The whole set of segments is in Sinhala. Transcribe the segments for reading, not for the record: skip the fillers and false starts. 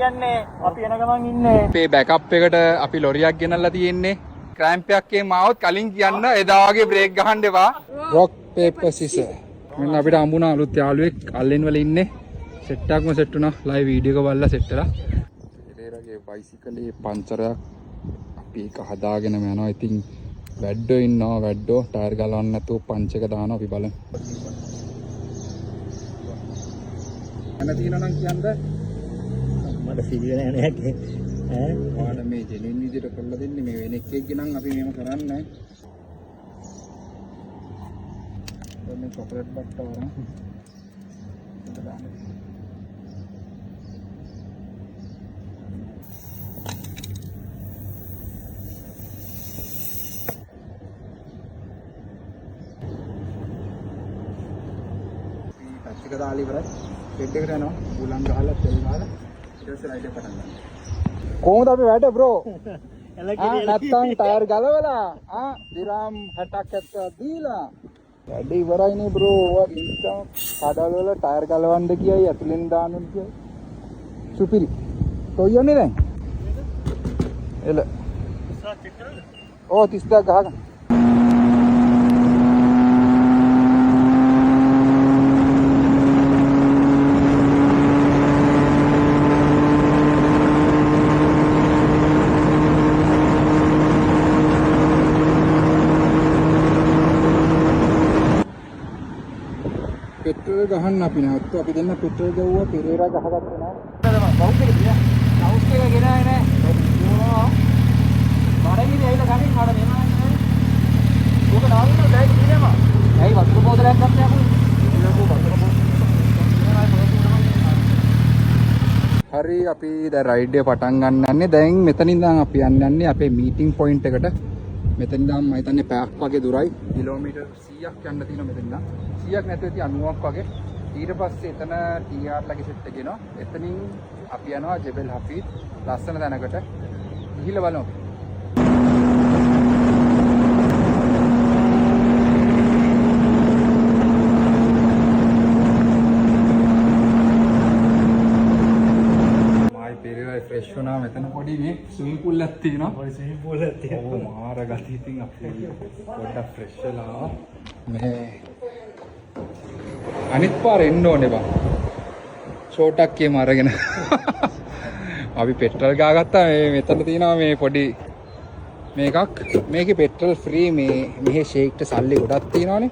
කියන්නේ අපි එන ගමන් ඉන්නේ. අපේ බෑකප් එකට අපි ලොරියක් ගෙනල්ලා තියෙන්නේ. ක්‍රෑම්ප් එකක් ආවොත් කලින් කියන්න එදා වගේ බ්‍රේක් ගහන්න එපා. රොක් පේපර් සිසර්. මෙන්න අපිට හම්බුණා අලුත් යාළුවෙක් අල්ලෙන් වල ඉන්නේ. සෙට් එකක්ම සෙට් වුණා. ලයිව් වීඩියෝ එක බලලා සෙට් වෙලා. පෙරේරාගේ බයිසිකලේ පංචරයක් අපි ඒක හදාගෙන යනවා. ඉතින් වැඩෝ ඉන්නවා. වැඩෝ ටයර් ගලවන්න නැතුව පංච එක දානවා. අපි බලමු. අන්න තියෙනවා නම් කියන්න. මට සිවිල නෑ ඈ ඔයාලා මේ ජෙනුයින් විදිහට කරලා දෙන්නේ මේ වෙන එකෙක්ගේ නම් අපි මේව කරන්නේ නැහැ. දැන් මේ චොකලට් බට්ට වරන්. පැච්චක දාලා ඉවරයි. බෙඩ් එකට යනවා. උලන් ගහලා තෙල් ගහලා ඊට පස්සේ රයිඩ් එක පටන් ගන්නවා. කොහොමද අපි වැඩ බ්‍රෝ? නැත්තම් ටයර් ගලවලා දිරාම් 60ක් 70ක් දීලා වැඩ ඉවරයිනේ බ්‍රෝ. ඔයා ඉන්ටම් කඩවල වල ටයර් ගලවන්න කියයි ඇතුලෙන් දාන්න කියයි. සුපිරි. කොයියන්නේ දැන්? එල. 30ක් චෙක් කරන්න. ඕ 30ක් ගහගන්න. පෙට්‍රල් ගහන්න අපි නැවතුවා. අපි දෙන්න පෙට්‍රල් ගවුවා. පෙරේරා ගහගත්තේ නෑ. බවුස් එක තියා. බවුස් එක ගෙනාවේ නෑ. ඕනවා. බඩගිනි ඇවිල්ලා ගන්නේ කාඩ මෙහෙම නෑ. ඕක නාවින්න දැයි කියනවා. ඇයි වතුර බෝතලයක් ගත්තේ අපු? හරි අපි දැන් රයිඩ් එක පටන් ගන්න යන්නේ. දැන් මෙතනින් ඉඳන් අපි යන්නේ අපේ මීටිං පොයින්ට් එකට. මෙතනින් ඉඳන් මම හිතන්නේ පැයක් වගේ දුරයි. කිලෝමීටර් 100ක් යන්න තියෙනවා මෙතනින් ඉඳන්. 100ක් නැතුව ඉතින් 90ක් වගේ. ඊට පස්සේ එතන TR ලගේ සෙට් එක ගෙනවා. එතනින් අපි යනවා ජෙබල් හෆීද් ලස්සන තැනකට. ගිහිල්ලා බලමු. මායි පෙරේරා ෆ්‍රෙෂ් වුණා. මෙතන පොඩි මේ ස්විමින් පූල් එකක් තියෙනවා. පොඩි ස්විමින් පූල් එකක් තියෙනවා. ඕ මාර ගතිය ඉතින් අපි පොඩ්ඩක් ෆ්‍රෙෂ් වෙලා මේ අනිත් පාර එන්න ඕනේ බං. ෂෝට් එකේම අරගෙන. අපි පෙට්‍රල් ගාගත්තා. මේ මෙතන තියෙනවා මේ පොඩි මේකක්. මේකේ පෙට්‍රල් ෆ්‍රී. මේ මෙහි ෂේක්ට සල්ලි ගොඩක් තියෙනවානේ.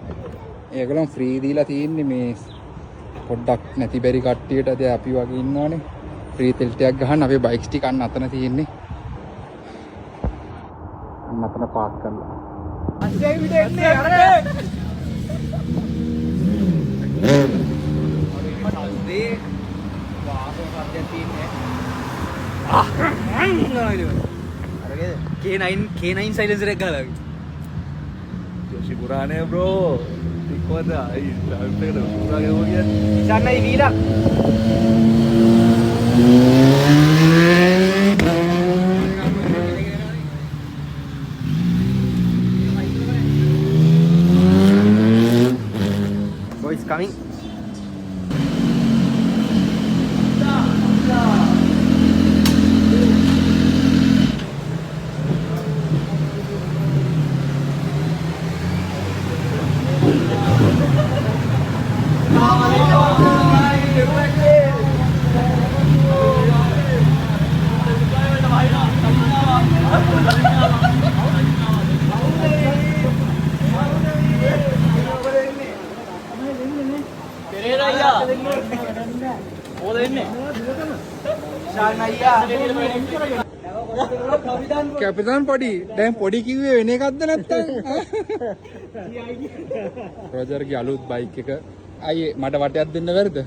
ඒගොල්ලෝ ෆ්‍රී දීලා තියෙන්නේ මේ පොඩ්ඩක් නැති බැරි කට්ටියට. දැන් අපි වගේ ඉන්නවනේ. ෆ්‍රී තෙල් ටිකක් ගහන්න අපේ බයික්ස් ටික අන්න අතන තියෙන්නේ. අන්න අතන පාක් කරලා. අස්සේ විදිහ එන්නේ අරගෙන. දේ වාසෝ සද්දයක් තියෙන්නේ. K9 silencer එක ගහලා. ජෝෂි පුරානේ බ්‍රෝ. තික්කොද අයි ඩ්‍රයිව් එකට පුරාගේ ඕක කියන්නේ. ඉස්සන්නයි වීලක්. Boys coming. කැපිටන් පොඩි දැන් පොඩි කිව්වේ වෙන එකක්ද නැත්තම් රොජර්ගේ අලුත් බයික් එක අයියේ මට වටයක් දෙන්න බැරිද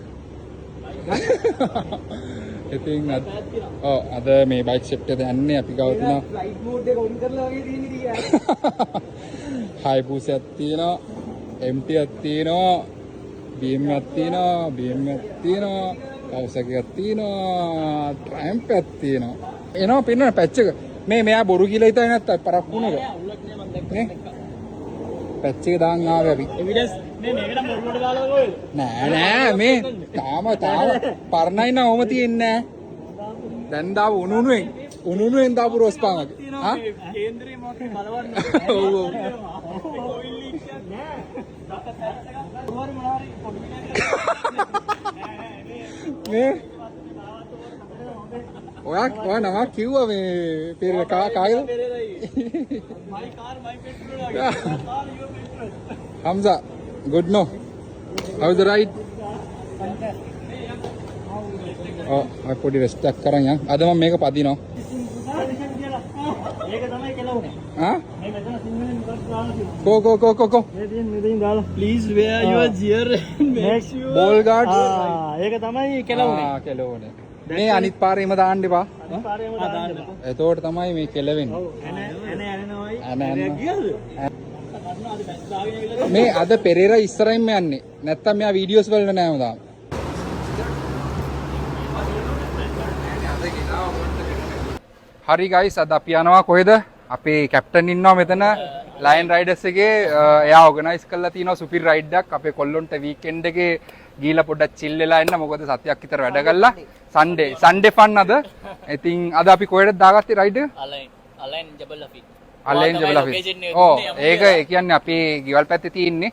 ඉතින් අද මේ බයික් සෙට් එක යන්නේ අපි ගාව තියෙනවා ෆ්ලයිට් මෝඩ් එක ඔන් කරලා වගේ තියෙන ඉතින් හයිබූස් එකක් තියෙනවා MT එකක් තියෙනවා BM එකක් තියෙනවා BM එකක් තියෙනවා කවුසක් එකක් තියෙනවා ට්‍රැම්ප් එකක් තියෙනවා එනවා පින්නන පැච් එක මේ මෙයා බොරු කියලා හිතයි නැත්තම් පරක්කු වුණේක නේ පැච් එක දාන් ආවේ අපි එවිඩන්ස් මේ මේකට මොරුවට දාලා කොහෙද නෑ මේ තාම පරණයි නම් ඔහම තියෙන්නේ නෑ දැන් දාව උණුනුවෙන් දාපු රෝස් පාන් වගේ. හා? කේන්දරේ මොකක්ද බලවන්න. ඔව් ඔව්. මේ ඔයා නමක් කිව්වා මේ Perera කාගේද? my car my petrol. Hamza, good no. How's the ride? Oh, I put it stack කරන් යන්. අද මම මේක පදිනවා. ඒක තමයි කෙලවුනේ. ආ? මේ මෙතන සිංහලෙන් මොකක්ද දාලා තියෙන්නේ? Go. මෙතනින් දාලා please wear your gear and make sure Ball guards. ඒක තමයි කෙලවුනේ. ආ කෙලවුනේ. මේ අනිත් පාරේම දාන්න එපා. පාරේම දාන්න. එතකොට තමයි මේ කෙලවෙන්නේ. ඔව් එනේ ඇන ඇන. ගියද? මේ අද පෙරේර ඉස්සරහින්ම යන්නේ. නැත්තම් මෙයා වීඩියෝස් වල නෑම දාන්න. හරි ගයිස් අද අපි යනවා කොහෙද? අපේ කැප්ටන් ඉන්නවා මෙතන ලයන් රයිඩර්ස් එකේ එයා ඕගනයිස් කරලා තියෙනවා සුපිරි රයිඩ් එකක් අපේ කොල්ලොන්ට වීකෙන්ඩ් එකේ ගිහිලා පොඩ්ඩක් චිල් වෙලා එන්න මොකද සතියක් විතර වැඩ කළා සන්ඩේ ෆන් අද. ඉතින් අද අපි කොහෙද දාගත්තේ රයිඩ් එක? අලයින් ජබල් ලෆි. අලයින් ජබල් ලෆි. ඔව් ඒක ඒ කියන්නේ අපේ ගෙවල් පැත්තේ තියෙන්නේ.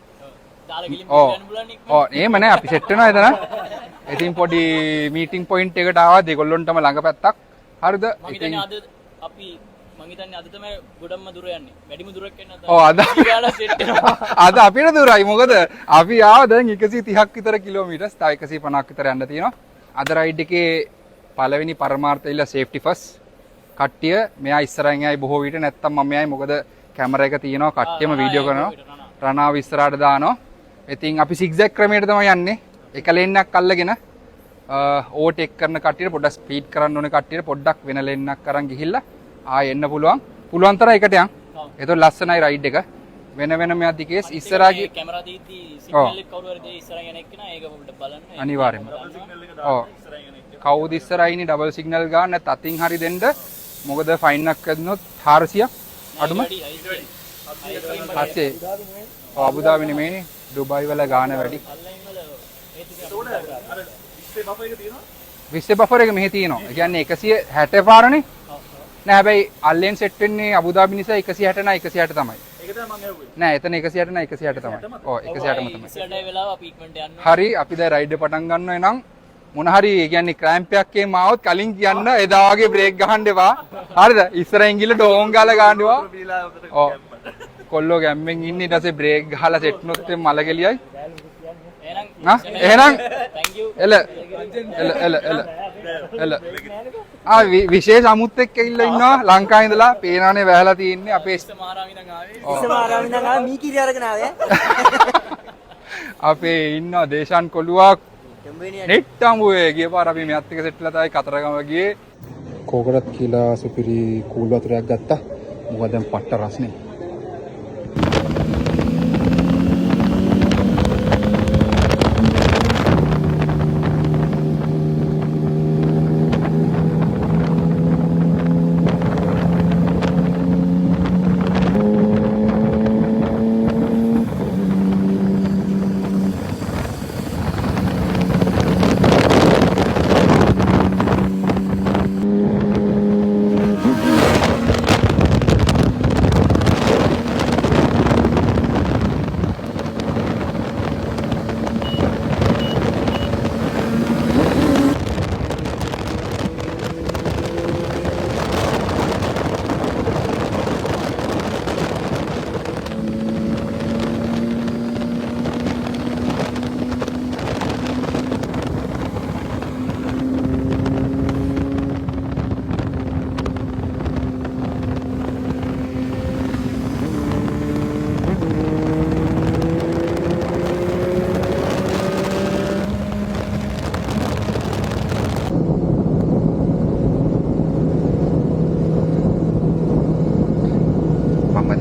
දාලා ගිලින් ඔව්. යන්න බලන්නේ. ඔව් එහෙම නෑ අපි සෙට් වෙනවා එතන. ඉතින් පොඩි මීටින් පොයින්ට් එකට ආවා දෙගොල්ලොන්ටම ළඟ පැත්තක්. හරිද? මම හිතන්නේ අද අපි මම හිතන්නේ අද තමයි ගොඩක්ම දුර යන්නේ. වැඩිම දුරක් යන්න අද. ඔව් අද ඊගාලා සෙට් වෙනවා. අද අපිට දුරයි මොකද අපි ආව දැන් 130ක් විතර කිලෝමීටර්ස් තව 150ක් විතර යන්න තියෙනවා. අද රයිඩ් එකේ පළවෙනි පරමාර්ථය ඉල්ල සේෆ්ටි ෆස්ට්. කට්ටිය මෙයා ඉස්සරහින් යයි බොහෝ විට නැත්තම් මම යයි මොකද කැමරා එක තියෙනවා කට්ටියම වීඩියෝ කරනවා. රණාව ඉස්සරහට දානවා. ඉතින් අපි සිග්සැග් ක්‍රමයට තමයි යන්නේ. එක ලේන් එකක් අල්ලගෙන ඕවර්ටේක් කරන කට්ටියට පොඩ්ඩක් ස්පීඩ් කරන්න ඕනේ කට්ටියට පොඩ්ඩක් වෙන ලේන් එකක් අරන් ගිහිල්ලා ආයෙ එන්න පුළුවන්. පුළුවන් තරම් එකට යන්. ඒතකොට ලස්සනයි රයිඩ් එක. වෙන වෙනම යද්දි කේස් ඉස්සරහාගේ කැමරා දීද්දි සිග්නල් එක කවුරු හරි දෙයි ඉස්සරහින් යන එක්කන ඒක පොඩ්ඩක් බලන්න. අනිවාර්යයෙන්ම. ඔව්. කවුද ඉස්සරහින් ඉන්නේ ඩබල් සිග්නල් ගන්න නැත්නම් අතින් හරි දෙන්න. මොකද ෆයින් එකක් ඇදුනොත් 400ක් අඩුම 700. ඔව් අබුදාබි නෙමෙයිනේ. ඩුබායි වල ගාන වැඩි. විස්සේ බෆර් එක මෙහි තියෙනවා. ඒ කියන්නේ 160 පාරනේ. නෑ හැබැයි අල්ලෙන් සෙට් වෙන්නේ අබුදාබි නිසා 160 නෑ 160 තමයි. ඒක තමයි මම හෙව්වේ. නෑ එතන 160 නෑ 160 තමයි. ඔව් 160ම තමයි. 160 වෙලාව අපි ඉක්මනට යන්න. හරි අපි දැන් රයිඩ් පටන් ගන්නවා එනම් මොන හරි ඒ කියන්නේ ක්‍රෑම්ප් එකක් එම ආවොත් කලින් කියන්න එදා වගේ බ්‍රේක් ගහන්න එපා. හරිද? ඉස්සරහින් ගිහලා ඩෝන් ගාලා ගන්න එපා. ඔව්. කොල්ලෝ ගැම්මෙන් ඉන්නේ ඊට පස්සේ බ්‍රේක් ගහලා සෙට් නොත් මල ගෙලියයි. එහෙනම් thank you. එල විශේෂ අමුත් එක්ක ඇවිල්ලා ඉන්නවා ලංකාවේ ඉඳලා පේනානේ වැහලා තියෙන්නේ අපේ මහරාමි නම් ආවේ. ඉස්සමාරාමි නම් ආවේ මීකිරි අරගෙන ආවේ. අපේ ඉන්නවා දේශාන් කොළුවක් දෙම්බේනිය. නෙට් අඹුවේ ගිය පාර අපි මෙයත් එක සෙට් වෙලා තමයි කතරගම ගියේ. කෝකරත් කියලා සුපිරි කූල් වතුරක් ගත්තා. මොකද දැන් පට්ට රස්නේ.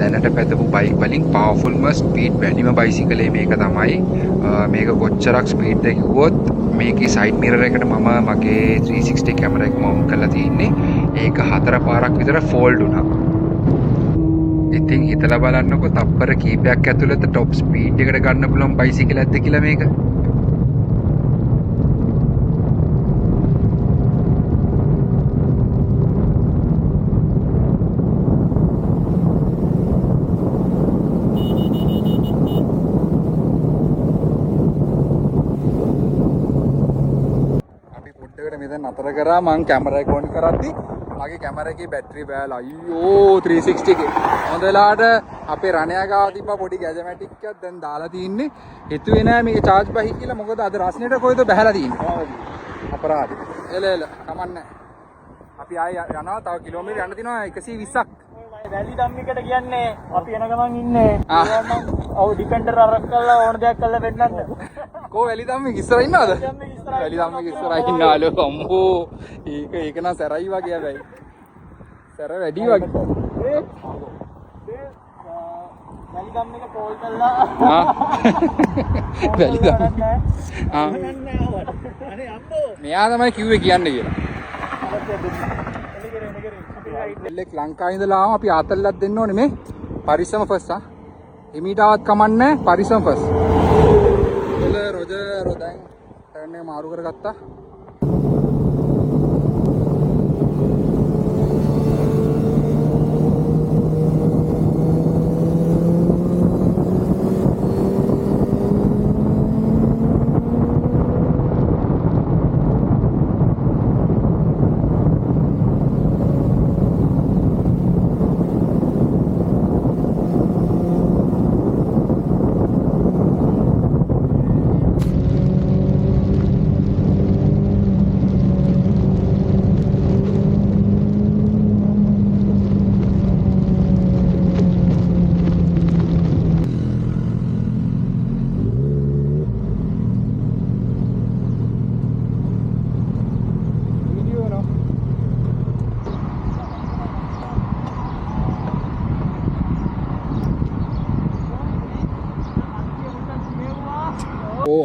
දැනට පැදපු බයික් වලින් පවර්ෆුල්ම ස්පීඩ් වැඩිම බයිසිකලේ මේක තමයි. මේක කොච්චරක් ස්පීඩ්ද කිව්වොත් මේකේ සයිඩ් මිරර් එකට මම මගේ 360 කැමරා එක මවුන්ට් කරලා තියෙන්නේ. ඒක 4 පාරක් විතර ෆෝල්ඩ් වුණා. ඉතින් හිතලා බලන්නකො තප්පර කීපයක් ඇතුළත টොප් ස්පීඩ් එකට ගන්න පුළුවන් බයිසිකලයක්ද කියලා මේක. එකට මෙතන නතර කරා මං කැමරා එක ඔන් කරද්දි මගේ කැමරා එකේ බැටරි බෑලා අයියෝ 360 එකේ හොඳ වෙලාවට අපේ රණයා ගාව තිබ්බ පොඩි ගැජමැටික් එකක් දැන් දාලා තින්නේ හිතුවේ නෑ මේක charge බහි කියලා මොකද අද රස්නෙට කොයිද බහැලා තින්නේ අපරාධ එල කමන්නේ අපි ආය යනවා තව කිලෝමීටර් යන්න තියෙනවා 120ක් වැලි ධම්මිකට කියන්නේ අපි එන ගමන් ඉන්නේ ඔව් ඩිපෙන්ඩර් අරක් කරලා ඕන දෙයක් කරලා වෙන්නත් කෝ වැලි ධම්මික ඉස්සරහ ඉන්නවද වැලි ධම්මික ඉස්සරහ ඉන්නාලු අම්මෝ ඒක නම් සැරයි වගේ හැබැයි සැර වැඩි වගේ වැලි ධම්මික කෝල් කරලා වැලි ධම්මික මෙයා තමයි කිව්වේ කියන්නේ කියලා එල්ලෙක් ලංකාවේ ඉඳලා ආවම අපි ආතල්ලක් දෙන්න ඕනේ මේ පරිස්සම ෆස්ට් එමීටවත් කමන්නේ පරිස්සම ෆස්ට් රොජර් දැන් ටර්න් එක මාරු කරගත්තා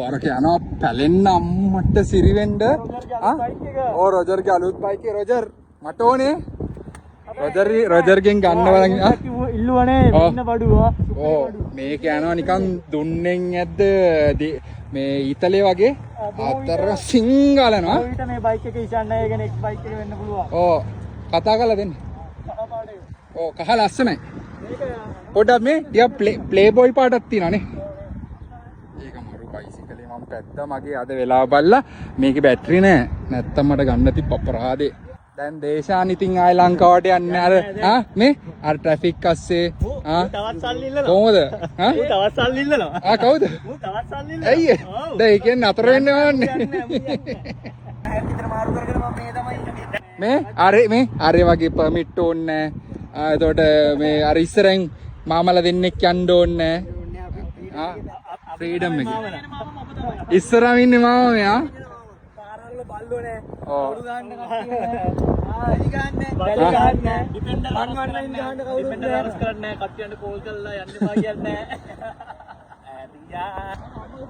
අර කියනවා පැලෙන්න අම්මට සිරිවෙන්න ඕ රොජර්ගේ අලුත් බයික් එක රොජර් මට ඕනේ රොජර්ගෙන් ගන්න බලන් ඉල්ලුවනේ මෙන්න බඩුව ඕ මේක යනවා නිකන් දුන්නෙන් ඇද්ද මේ ඊතලේ වගේ අතර සිංගලනවා ඊට මේ බයික් එක ඉස්සන්න ඒකනේ එක්ස් බයික් එක වෙන්න පුළුවන් ඕ කතා කරලා දෙන්න ඕ කහ ලස්සනයි පොඩ්ඩක් මේ ටික ප්ලේ බොයි පාටක් තියෙනවානේ පැත්ත මගේ අද වෙලා බලලා මේකේ බැටරි නෑ නැත්තම් මට ගන්න තිබ්බ අපරාදේ දැන් දේශාන් ඉතින් ආයි ලංකාවට යන්නේ අර මේ අර ට්‍රැෆික් අස්සේ තවත් සල්ලි ඉල්ලනවා කොහොමද තවත් සල්ලි ඉල්ලනවා කවුද තවත් සල්ලි ඉල්ලනවා ඇයි දැන් ඒ කියන්නේ අතර වෙන්න ඕනේ මේ අර වගේ පර්මිට් ඕනේ නෑ එතකොට මේ අර ඉස්සරෙන් මාමලා දෙන්නෙක් යන්න ඕනේ නෑ ෆ්‍රීඩම් එක ඉස්සරහම ඉන්නේ මාමා මෙයා පාරවල බල්ලෝ නෑ කවුරු ගන්න කට්ටිය නෑ ඩිපෙන්ඩර් අන්වන්න ගන්න කවුරු ඩිපෙන්ඩර් අරස් කරන්නේ නෑ කට්ටියන්ට කෝල් කරලා යන්න බා කියන්නේ නෑ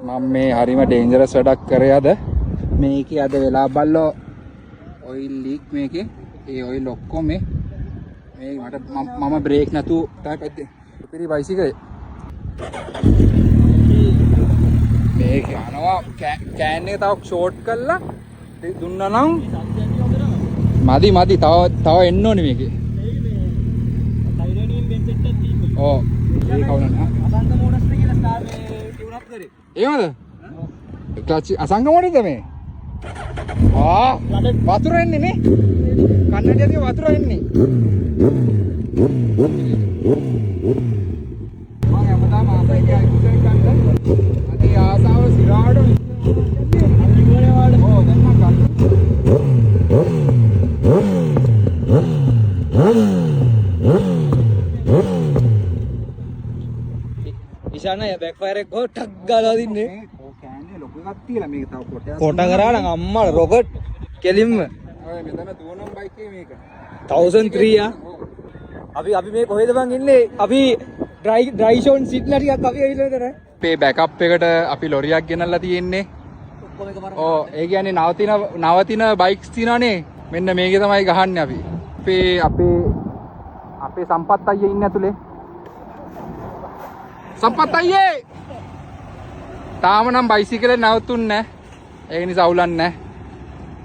මම මේ හරිම ඩේන්ජරස් වැඩක් කරේ අද මේකේ අද වෙලා බල්ලෝ ඔයිල් ලීක් මේකේ ඒ ඔයිල් ඔක්කොම මේ මට මම බ්‍රේක් නැතුව තමයි පැත්තේ පිරි බයිසිකලේ මේක යනවා කෑන් එක තව ෂෝට් කරලා දුන්නා නම් මදි තව එන්න ඕනේ මේකේ ටයිටේනියම් බෙන්සෙට් එකක් තියෙනවා ඔව් ඒක කවුරුද අසංග මෝටර්ස් කියලා ස්ටාර් මේ ටියුන් අප් කරේ එහෙමද ක්ලච් අසංග මෝටර්ද මේ වතුර එන්නේ නේ කන්නඩියදී වතුර එන්නේ මම හැමදාම ආසයි කියලා ගන්න අදී ආසාව සිරාඩ අනිගෝනේ වල ඕ දැන් මම ගන්න ඉෂාන බෑක් ෆයර් එක ටක් ගාලා දින්නේ ඕ කෑන්නේ ලොකු එකක් තියලා මේක තව කොට කරා නම් අම්මා රොකට් කෙලින්ම ඔය මෙතන දුවනම් බයික් එක මේක 1003 අපි මේ කොහෙද බං ඉන්නේ අපි ඩ්‍රයි ෂෝන් සිට්ලා ටිකක් අපි ඇවිල්ලා ඉතන අපේ බෑකප් එකට අපි ලොරියක් ගෙනල්ලා තියෙන්නේ ඕ ඒ කියන්නේ නවතින බයික්ස් තියෙනවානේ මෙන්න මේකේ තමයි ගහන්නේ අපි අපේ සම්පත් අයියේ ඉන්නේ ඇතුලේ සම්පත් අයියේ තාම නම් බයිසිකලේ නවතුන්නේ නැහැ ඒක නිසා අවුලන්නේ නැහැ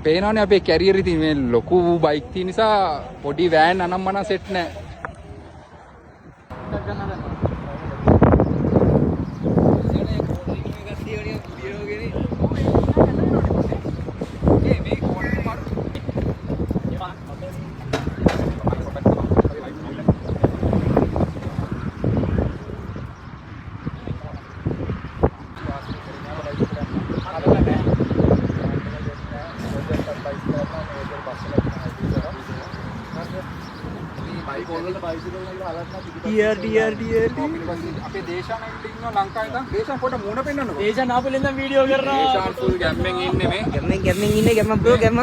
පේනවනේ අපේ කැරියර් ඉතින් මේ ලොකු බයික් තියෙන නිසා පොඩි වෑන් අනම්මන සෙට් නැහැ වල බයිසිකල් වල අලක් නැහැ. ටියර් ටියර් ටියර් අපේ දේශාන ඉන්නවා ලංකාවේ ඉඳන් දේශාන පොට මූණ පෙන්නන්නකෝ. දේශන් ආපෙල ඉඳන් වීඩියෝ කරනවා. දේශාන ෆුල් ගැම්මෙන් ඉන්නේ මේ. ගැම්මෙන් ඉන්නේ ගැම්ම බ්‍රෝ ගැම්ම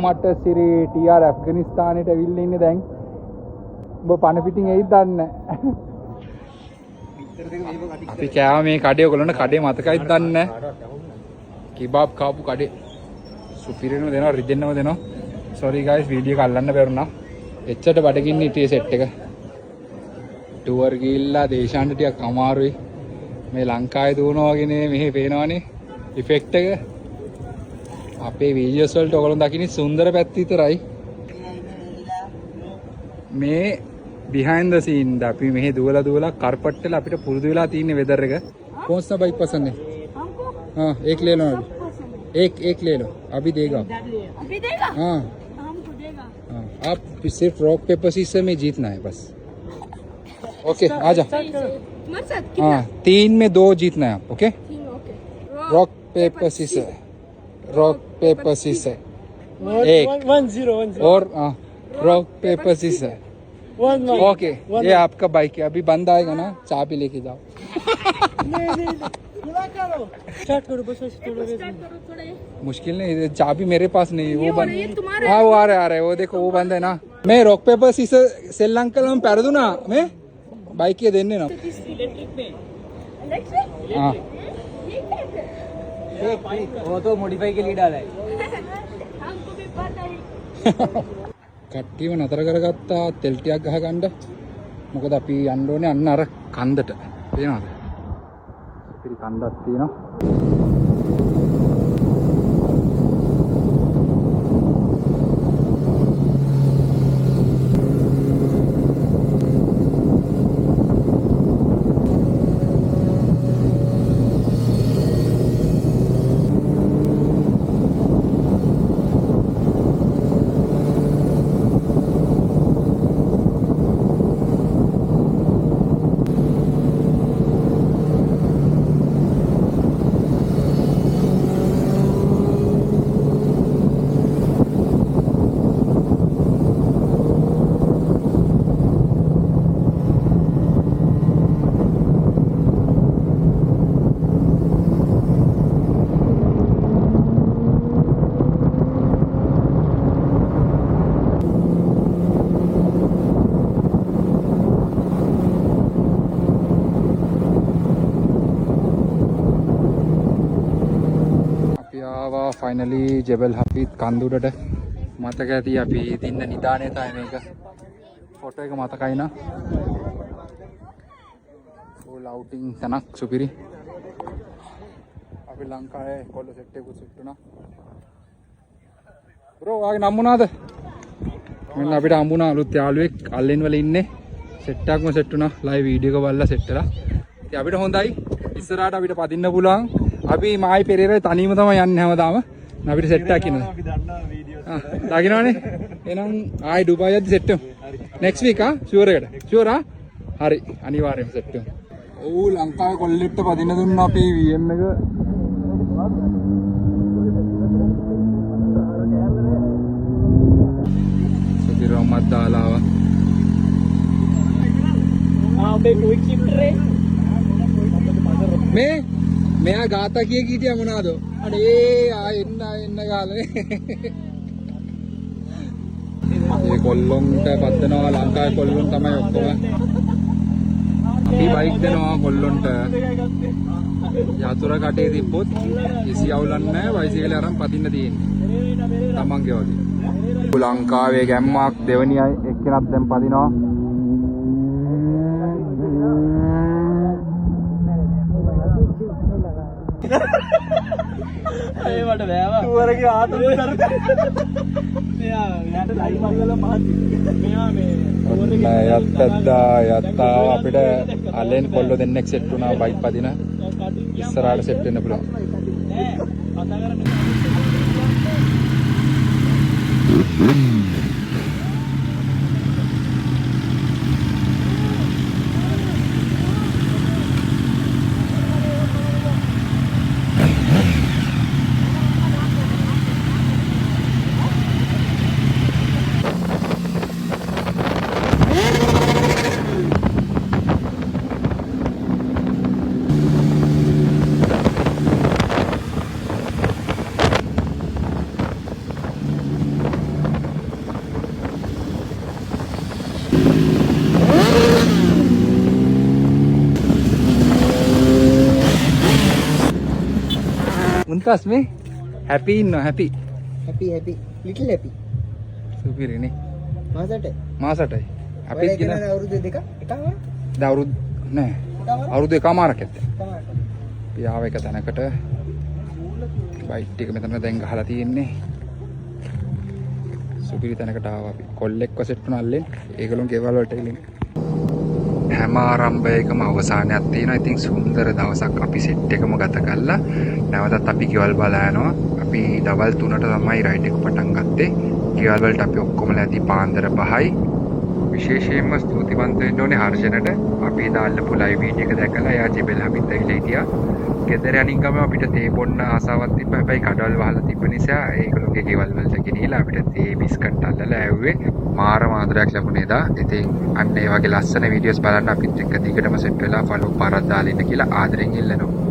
මට සිරි ටීආර් ඇෆ්ගනිස්තානයට ඇවිල්ලා ඉන්නේ දැන්. ඔබ පණ පිටින් එයිද දන්නේ නැහැ. අපි කෑවා මේ කඩේ ඔයගොල්ලන්ට කඩේ මතකයිද දන්නේ නැහැ. කිබාබ් කාපු කඩේ. සුපිරියම දෙනවා රිජෙන්නම දෙනවා. sorry guys වීඩියෝ එක අල්ලන්න බැරුණා. එච්චට බඩගින්න හිටියේ සෙට් එක. ටුවර් ගිහිල්ලා දේශාන්ට ටිකක් අමාරුයි. මේ ලංකාවේ දුවනවා වගේ නේ මෙහි පේනවනේ ඉෆෙක්ට් එක. අපේ වීඩියෝස් වලට ඔයගොල්ලෝ දකින්නේ සුන්දර පැත්ත විතරයි. මේ behind the scene ද අපි මෙහි දුවලා කාර්පට්ටල අපිට පුරුදු වෙලා තියෙන වෙදර් එක. कौन सा बाइक पसंद है? हमको हाँ एक ले लो अभी. एक ले लो अभी देगा. अभी देगा? हाँ हमको देगा. हाँ आप सिर्फ रॉक पेपर सीजर में जीतना है बस. ओके आजा. हाँ 3 में 2 जीतना है आप. Okay rock paper scissor. Rock paper scissor. एक 1-0 और रॉक पेपर सीजर. ओके ये आपका बाइक है. अभी बंद आएगा ना चाबी लेके जाओ. स्टार्ट करो बस थोड़ा मुश्किल नहीं चाबी मेरे पास नहीं है. वो बंद हाँ वो आ रहा है वो देखो वो बंद है ना. मैं रॉक पेपर सीजर सेल अंकल हम पैर दूँ ना मैं बाइक ये देने ना. हाँ वो तो मॉडिफाई के लिए डाला है हमको भी पता है කට්ටියව නතර කරගත්තා තෙල් ටිකක් ගහගන්න. මොකද අපි යන්න ඕනේ අන්න අර කන්දට. පේනවද? ඉතින් කන්දක් තියෙනවා. फाइनली जबल हफीज कांदुडට මතක ඇති අපි දින්න නිදානේ තමයි මේක ෆොටෝ එක මතකයි නා ෆුල් අවුටින් තනක් සුපිරි අපි ලංකාවේ කොල්ල සෙට් එකක් සුට්ටුනා බ්‍රෝ ආගේ නම් මොනවාද මෙන්න අපිට හම්බුණා අලුත් යාළුවෙක් අල්ලෙන් වල ඉන්නේ සෙට් එකක්ම සෙට්ටුනා ලයිව් වීඩියෝ එක බලලා සෙට් කරලා ඉතින් අපිට හොඳයි ඉස්සරහට අපිට පදින්න පුළුවන් අපි මායි පෙරේරා තනියම තමයි යන්නේ හැමදාම අපිට සෙට් එකක් ඉන්නවා අපි දන්නවා වීඩියෝ දකින්නවනේ එහෙනම් ආයි ඩුබායි යද්දි සෙට් වෙමු නෙක්ස්ට් වීක් ෂුවර් එකට ෂුවර් හරි අනිවාර්යයෙන්ම සෙට් වෙමු ඔව් ලංකාවේ කොල්ලෙක්ට පදින්න දුන්නා අපි VM එක. සුපිරමත් දාලා ආවා. අපේ ක්වික් ෂිෆ්ටරේ මේ මෙයා ගාතා කිය කීටියා මොනවාද? අනේ එන්න ගාලනේ. ඒ කොල්ලොන්ට පද්දනවා ලංකාවේ කොල්ලොන් තමයි ඔක්කොම. අපි බයික් දෙනවා කොල්ලොන්ට. යතුරු කටේ තිබ්බොත් කිසි අවුලක් නැහැ බයිසිකලේ අරන් පදින්න තියෙන්නේ. තමන්ගේ වගේ. ලංකාවේ ගැම්මක් දෙවනි එක්කෙනක් දැන් පදිනවා. ඒ මට බෑවා ටුවරගේ ආතල් කර මෙයා යාට ලයිව් අල්ලලා මහත් මෙයා මේ යත්තා අපිට අලෙන් කොල්ල දෙන්නෙක් සෙට් වුණා බයික් පදින ඉස්සරහට සෙට් වෙන්න පුළුවන්. Muntas me happy no happy Happy, little happy. supiri නේ මාසට මාසටයි අපි කියන අවුරුදු දෙක එකම දැන් අවුරුදු නෑ අවුරුදු එකමාරක් ඇත්තේ අපි ආව එක තැනකට බයික් ටික මෙතන දැන් ගහලා තියෙන්නේ සුපිරි තැනකට ආවා අපි කොල්ලෙක්ව සෙට් වුණා අල්ලෙන් ඒගොල්ලෝ ගෙවල් වලට එලින් හැම ආරම්භයකම අවසානයක් තියෙනවා. ඉතින් සුන්දර දවසක් අපි සෙට් එකම ගත කළා. නැවතත් අපි ගෙවල් බලා යනවා. අපි දවල් 3ට තමයි රයිඩ් එක පටන් ගත්තේ. ගෙවල් වලට අපි ඔක්කොම läදී පාන්දර 5යි. විශේෂයෙන්ම ස්තුතිවන්ත වෙන්න ඕනේ හර්ෂණට. අපි දාල්ලපු ලයිව් වීඩියෝ එක දැකලා එයා ජෙබෙල් හැමිත් ඇවිල්ලා හිටියා. ගෙදර යනින් ගම අපිට තේ බොන්න ආසාවක් තිබ්බා. හැබැයි කඩවල් වහලා තිබ්බ නිසා ඒගොල්ලෝගේ ගෙවල් වලට ගෙනියලා අපිට තේ බිස්කට් අල්ලලා ඇව්වේ. මාර මාදරයක් ලැබුණේ දා. ඉතින් අන්න ඒ වගේ ලස්සන වීඩියෝස් බලන්න අපිත් එක්ක දිගටම සෙට් වෙලා ෆලෝ පාරක් දාලා ඉන්න කියලා ආදරෙන් ඉල්ලනවා.